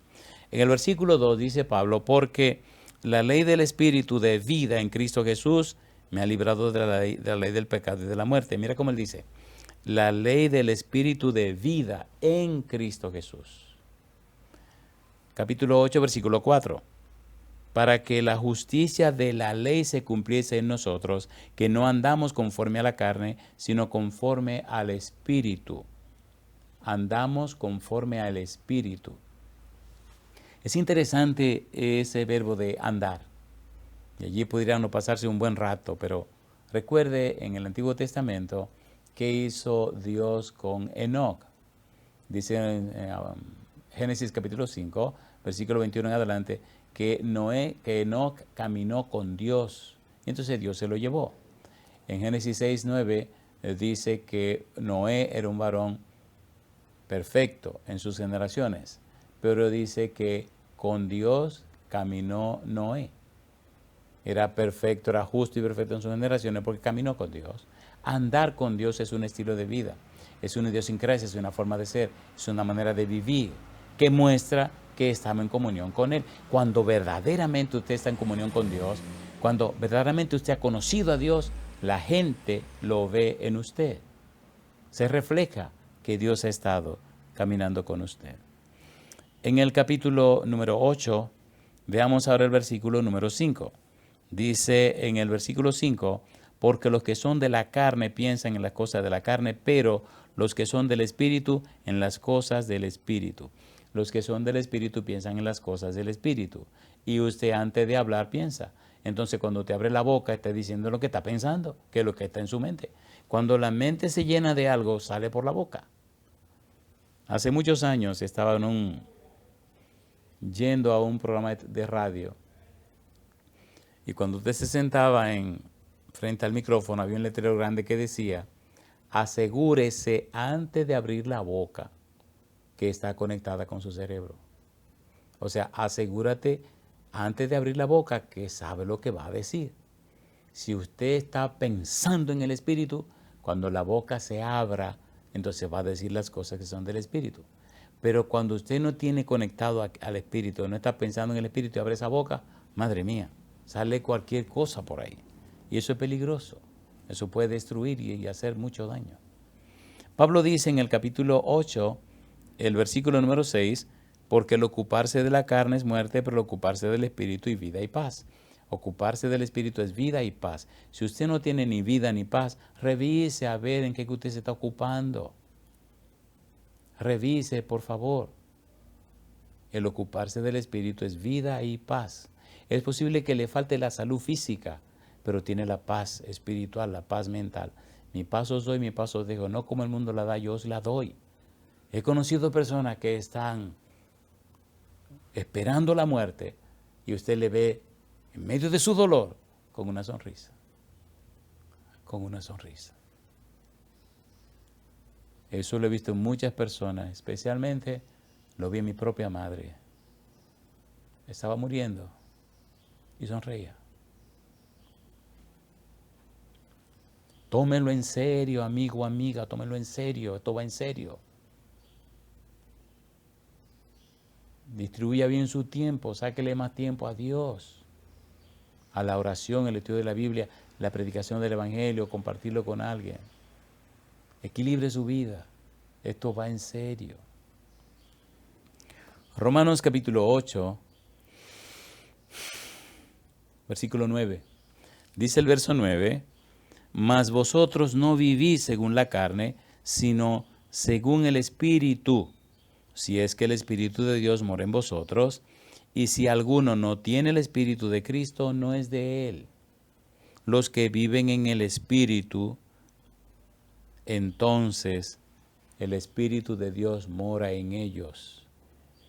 En el versículo 2 dice Pablo, porque la ley del Espíritu de vida en Cristo Jesús me ha librado de la ley del pecado y de la muerte. Mira cómo él dice, la ley del Espíritu de vida en Cristo Jesús. Capítulo 8, versículo 4. Para que la justicia de la ley se cumpliese en nosotros, que no andamos conforme a la carne, sino conforme al Espíritu. Andamos conforme al Espíritu. Es interesante ese verbo de andar. Y allí podría no pasarse un buen rato, pero recuerde en el Antiguo Testamento qué hizo Dios con Enoc. Dice en Génesis capítulo 5, versículo 21 en adelante, que Enoc caminó con Dios. Y entonces Dios se lo llevó. En Génesis 6:9 dice que Noé era un varón perfecto en sus generaciones, pero dice que con Dios caminó Noé. Era perfecto, era justo y perfecto en sus generaciones porque caminó con Dios. Andar con Dios es un estilo de vida, es una idiosincrasia, es una forma de ser, es una manera de vivir que muestra que estamos en comunión con Él. Cuando verdaderamente usted está en comunión con Dios, cuando verdaderamente usted ha conocido a Dios, la gente lo ve en usted. Se refleja que Dios ha estado caminando con usted. En el capítulo número 8, veamos ahora el versículo número 5. Dice en el versículo 5, porque los que son de la carne piensan en las cosas de la carne, pero los que son del Espíritu en las cosas del Espíritu. Los que son del Espíritu piensan en las cosas del Espíritu. Y usted antes de hablar piensa. Entonces cuando te abre la boca está diciendo lo que está pensando, que es lo que está en su mente. Cuando la mente se llena de algo, sale por la boca. Hace muchos años estaba yendo a un programa de radio. Y cuando usted se sentaba frente al micrófono, había un letrero grande que decía: asegúrese antes de abrir la boca que está conectada con su cerebro. O sea, asegúrate antes de abrir la boca que sabe lo que va a decir. Si usted está pensando en el Espíritu, cuando la boca se abra, entonces va a decir las cosas que son del Espíritu. Pero cuando usted no tiene conectado al Espíritu, no está pensando en el Espíritu y abre esa boca, madre mía, sale cualquier cosa por ahí. Y eso es peligroso. Eso puede destruir y hacer mucho daño. Pablo dice en el capítulo 8, el versículo número 6, porque el ocuparse de la carne es muerte, pero el ocuparse del Espíritu es vida y paz. Ocuparse del Espíritu es vida y paz. Si usted no tiene ni vida ni paz, revise a ver en qué usted se está ocupando. Revise, por favor. El ocuparse del Espíritu es vida y paz. Es posible que le falte la salud física, pero tiene la paz espiritual, la paz mental. Mi paz os doy, mi paz os dejo. No como el mundo la da, yo os la doy. He conocido personas que están esperando la muerte y usted le ve en medio de su dolor con una sonrisa. Con una sonrisa. Eso lo he visto en muchas personas, especialmente lo vi en mi propia madre. Estaba muriendo y sonreía. Tómenlo en serio, amigo, amiga, tómenlo en serio, esto va en serio. Distribuya bien su tiempo, sáquele más tiempo a Dios, a la oración, el estudio de la Biblia, la predicación del Evangelio, compartirlo con alguien. Equilibre su vida, esto va en serio. Romanos capítulo 8, versículo 9. Dice el verso 9, mas vosotros no vivís según la carne, sino según el Espíritu, si es que el Espíritu de Dios mora en vosotros, y si alguno no tiene el Espíritu de Cristo, no es de él. Los que viven en el Espíritu, entonces el Espíritu de Dios mora en ellos.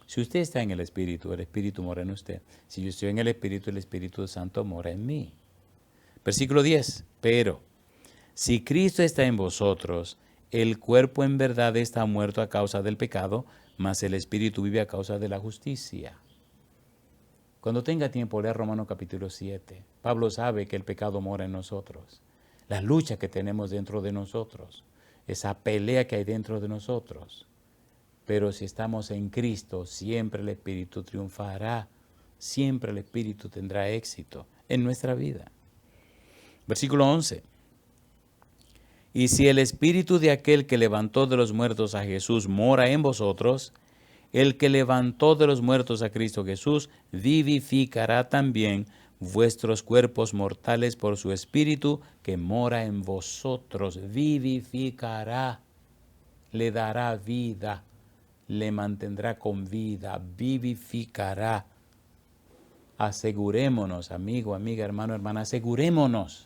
Si usted está en el Espíritu mora en usted. Si yo estoy en el Espíritu Santo mora en mí. Versículo 10. Pero si Cristo está en vosotros, el cuerpo en verdad está muerto a causa del pecado, mas el Espíritu vive a causa de la justicia. Cuando tenga tiempo, lea Romanos capítulo 7. Pablo sabe que el pecado mora en nosotros. La lucha que tenemos dentro de nosotros. Esa pelea que hay dentro de nosotros. Pero si estamos en Cristo, siempre el Espíritu triunfará. Siempre el Espíritu tendrá éxito en nuestra vida. Versículo 11. Y si el Espíritu de aquel que levantó de los muertos a Jesús mora en vosotros, el que levantó de los muertos a Cristo Jesús vivificará también vuestros cuerpos mortales por su Espíritu que mora en vosotros. Vivificará, le dará vida, le mantendrá con vida, vivificará. Asegurémonos, amigo, amiga, hermano, hermana, asegurémonos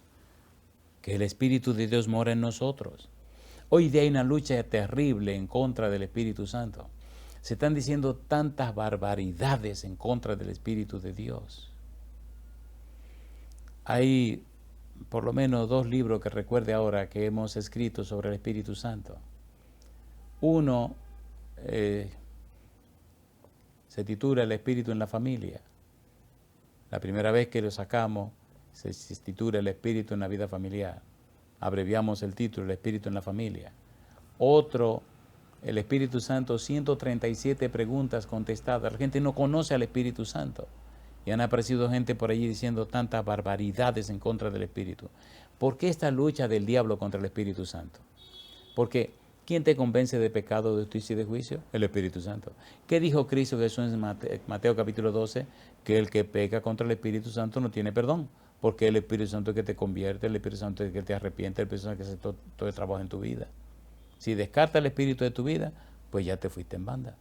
que el Espíritu de Dios mora en nosotros. Hoy día hay una lucha terrible en contra del Espíritu Santo. Se están diciendo tantas barbaridades en contra del Espíritu de Dios. Hay por lo menos 2 libros que recuerde ahora que hemos escrito sobre el Espíritu Santo. Uno se titula El Espíritu en la Familia. La primera vez que lo sacamos se titula El Espíritu en la Vida Familiar. Abreviamos el título, El Espíritu en la Familia. Otro, El Espíritu Santo, 137 preguntas contestadas. La gente no conoce al Espíritu Santo. Y han aparecido gente por allí diciendo tantas barbaridades en contra del Espíritu. ¿Por qué esta lucha del diablo contra el Espíritu Santo? Porque ¿quién te convence de pecado, de justicia y de juicio? El Espíritu Santo. ¿Qué dijo Cristo Jesús en Mateo capítulo 12? Que el que peca contra el Espíritu Santo no tiene perdón. Porque el Espíritu Santo es el que te convierte, el Espíritu Santo es el que te arrepiente, el Espíritu Santo es el que hace todo el trabajo en tu vida. Si descartas el Espíritu de tu vida, pues ya te fuiste en banda.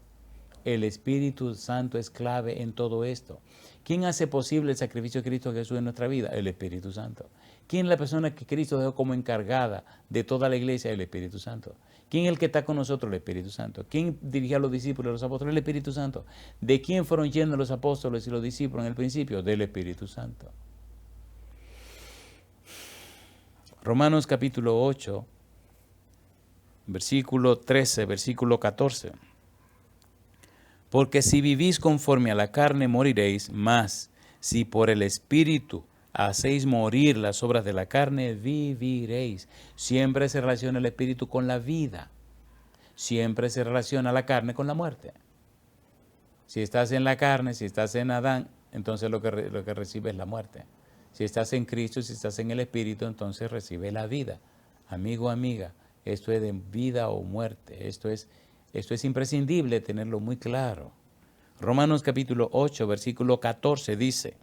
El Espíritu Santo es clave en todo esto. ¿Quién hace posible el sacrificio de Cristo Jesús en nuestra vida? El Espíritu Santo. ¿Quién es la persona que Cristo dejó como encargada de toda la iglesia? El Espíritu Santo. ¿Quién es el que está con nosotros? El Espíritu Santo. ¿Quién dirigía a los discípulos y a los apóstoles? El Espíritu Santo. ¿De quién fueron llenos los apóstoles y los discípulos en el principio? Del Espíritu Santo. Romanos capítulo 8, versículo 13, versículo 14. Porque si vivís conforme a la carne, moriréis, mas si por el Espíritu hacéis morir las obras de la carne, viviréis. Siempre se relaciona el Espíritu con la vida. Siempre se relaciona la carne con la muerte. Si estás en la carne, si estás en Adán, entonces lo que recibes es la muerte. Si estás en Cristo, si estás en el Espíritu, entonces recibes la vida. Amigo, amiga, esto es de vida o muerte. Esto es imprescindible tenerlo muy claro. Romanos capítulo 8, versículo 14 dice,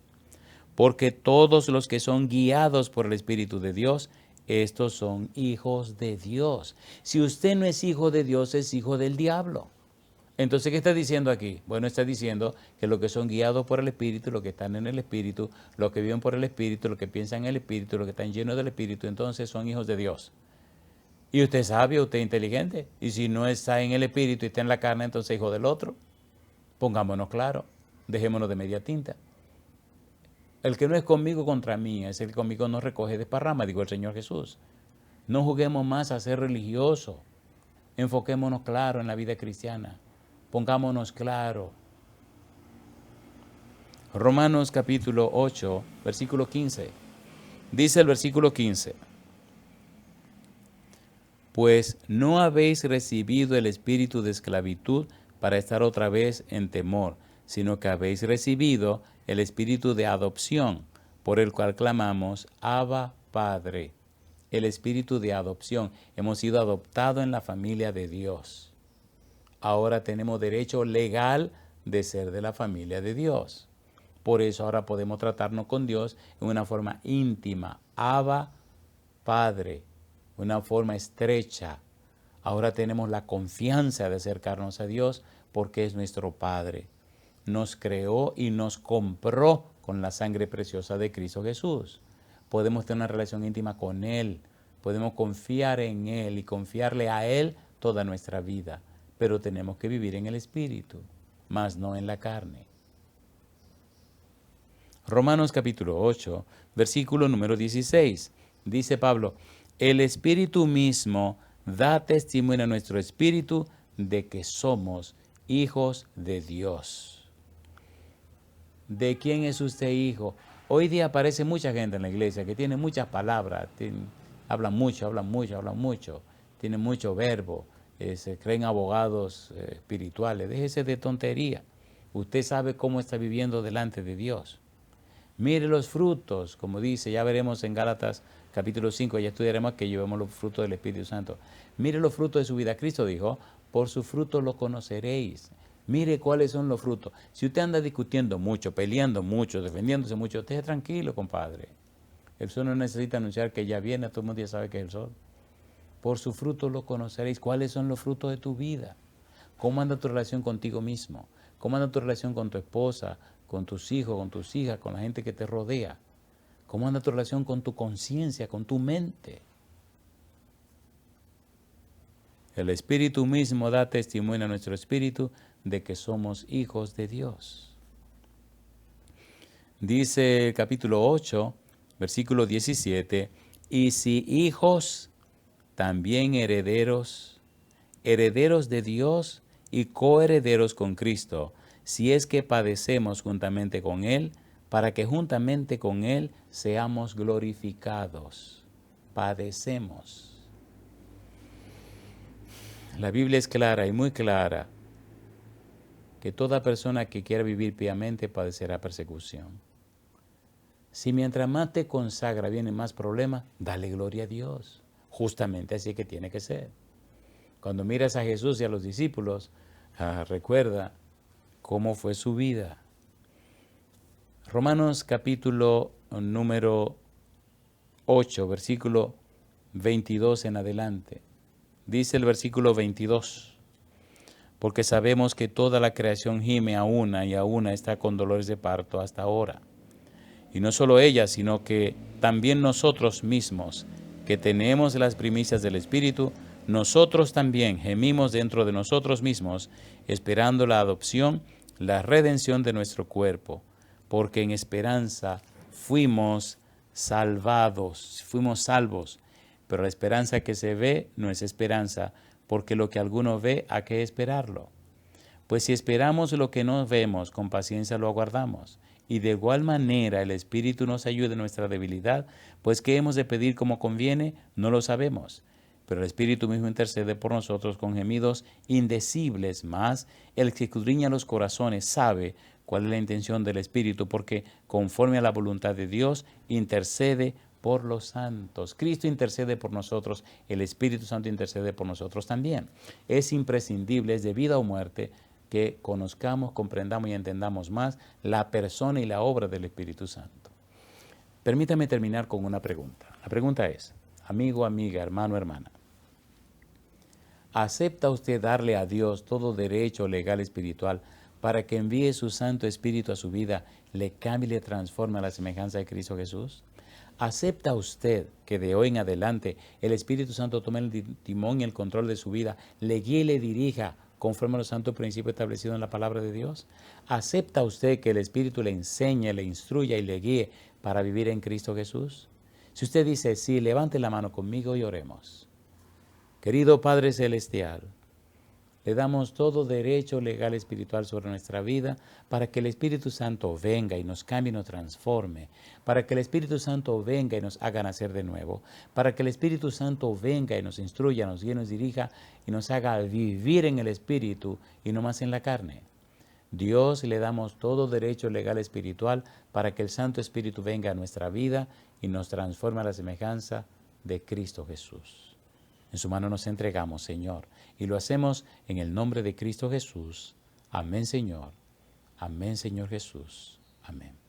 porque todos los que son guiados por el Espíritu de Dios, estos son hijos de Dios. Si usted no es hijo de Dios, es hijo del diablo. Entonces, ¿qué está diciendo aquí? Bueno, está diciendo que los que son guiados por el Espíritu, los que están en el Espíritu, los que viven por el Espíritu, los que piensan en el Espíritu, los que están llenos del Espíritu, entonces son hijos de Dios. Y usted es sabio, usted es inteligente. Y si no está en el Espíritu y está en la carne, entonces es hijo del otro. Pongámonos claro, dejémonos de media tinta. El que no es conmigo contra mí, es el que conmigo no recoge desparrama, dijo el Señor Jesús. No juguemos más a ser religiosos. Enfoquémonos claro en la vida cristiana. Pongámonos claro. Romanos capítulo 8, versículo 15. Dice el versículo 15. Pues no habéis recibido el espíritu de esclavitud para estar otra vez en temor, sino que habéis recibido el espíritu de adopción, por el cual clamamos, Abba, Padre. El espíritu de adopción. Hemos sido adoptados en la familia de Dios. Ahora tenemos derecho legal de ser de la familia de Dios. Por eso ahora podemos tratarnos con Dios en una forma íntima. Abba, Padre. Una forma estrecha. Ahora tenemos la confianza de acercarnos a Dios porque es nuestro Padre. Nos creó y nos compró con la sangre preciosa de Cristo Jesús. Podemos tener una relación íntima con Él. Podemos confiar en Él y confiarle a Él toda nuestra vida. Pero tenemos que vivir en el Espíritu, más no en la carne. Romanos capítulo 8, versículo número 16. Dice Pablo, el Espíritu mismo da testimonio a nuestro espíritu de que somos hijos de Dios. ¿De quién es usted hijo? Hoy día aparece mucha gente en la iglesia que tiene muchas palabras, hablan mucho, tienen mucho verbo, se creen abogados espirituales. Déjese de tontería. Usted sabe cómo está viviendo delante de Dios. Mire los frutos, como dice, ya veremos en Gálatas capítulo 5, ya estudiaremos que llevemos los frutos del Espíritu Santo. Mire los frutos de su vida. Cristo dijo, por sus frutos lo conoceréis. Mire cuáles son los frutos. Si usted anda discutiendo mucho, peleando mucho, defendiéndose mucho, esté tranquilo, compadre. El sol no necesita anunciar que ya viene, todo el mundo ya sabe que es el sol. Por sus frutos lo conoceréis. ¿Cuáles son los frutos de tu vida? ¿Cómo anda tu relación contigo mismo? ¿Cómo anda tu relación con tu esposa, con tus hijos, con tus hijas, con la gente que te rodea? ¿Cómo anda tu relación con tu conciencia, con tu mente? El Espíritu mismo da testimonio a nuestro espíritu de que somos hijos de Dios. Dice el capítulo 8, versículo 17, y si hijos, también herederos, herederos de Dios y coherederos con Cristo, si es que padecemos juntamente con Él, para que juntamente con Él seamos glorificados. Padecemos. La Biblia es clara y muy clara que toda persona que quiera vivir piamente padecerá persecución. Si mientras más te consagra vienen más problemas, dale gloria a Dios. Justamente así que tiene que ser. Cuando miras a Jesús y a los discípulos, recuerda cómo fue su vida. Romanos capítulo número 8, versículo 22 en adelante. Dice el versículo 22. porque sabemos que toda la creación gime a una y a una está con dolores de parto hasta ahora. Y no solo ella, sino que también nosotros mismos, que tenemos las primicias del Espíritu, nosotros también gemimos dentro de nosotros mismos, esperando la adopción, la redención de nuestro cuerpo, porque en esperanza fuimos salvados, fuimos salvos. Pero la esperanza que se ve no es esperanza, porque lo que alguno ve, ¿a qué esperarlo? Pues si esperamos lo que no vemos, con paciencia lo aguardamos. Y de igual manera el Espíritu nos ayuda en nuestra debilidad, pues qué hemos de pedir como conviene, no lo sabemos. Pero el Espíritu mismo intercede por nosotros con gemidos indecibles, más el que escudriña los corazones sabe cuál es la intención del Espíritu, porque conforme a la voluntad de Dios intercede por los santos. Cristo intercede por nosotros, el Espíritu Santo intercede por nosotros también. Es imprescindible, es de vida o muerte, que conozcamos, comprendamos y entendamos más la persona y la obra del Espíritu Santo. Permítame terminar con una pregunta. La pregunta es, amigo, amiga, hermano, hermana, ¿acepta usted darle a Dios todo derecho legal espiritual para que envíe su Santo Espíritu a su vida, le cambie y le transforme a la semejanza de Cristo Jesús? ¿Acepta usted que de hoy en adelante el Espíritu Santo tome el timón y el control de su vida, le guíe y le dirija conforme a los santos principios establecidos en la palabra de Dios? ¿Acepta usted que el Espíritu le enseñe, le instruya y le guíe para vivir en Cristo Jesús? Si usted dice sí, levante la mano conmigo y oremos. Querido Padre Celestial, le damos todo derecho legal espiritual sobre nuestra vida para que el Espíritu Santo venga y nos cambie y nos transforme, para que el Espíritu Santo venga y nos haga nacer de nuevo, para que el Espíritu Santo venga y nos instruya, nos guíe, nos dirija y nos haga vivir en el Espíritu y no más en la carne. Dios, le damos todo derecho legal espiritual para que el Santo Espíritu venga a nuestra vida y nos transforme a la semejanza de Cristo Jesús. En su mano nos entregamos, Señor, y lo hacemos en el nombre de Cristo Jesús. Amén, Señor. Amén, Señor Jesús. Amén.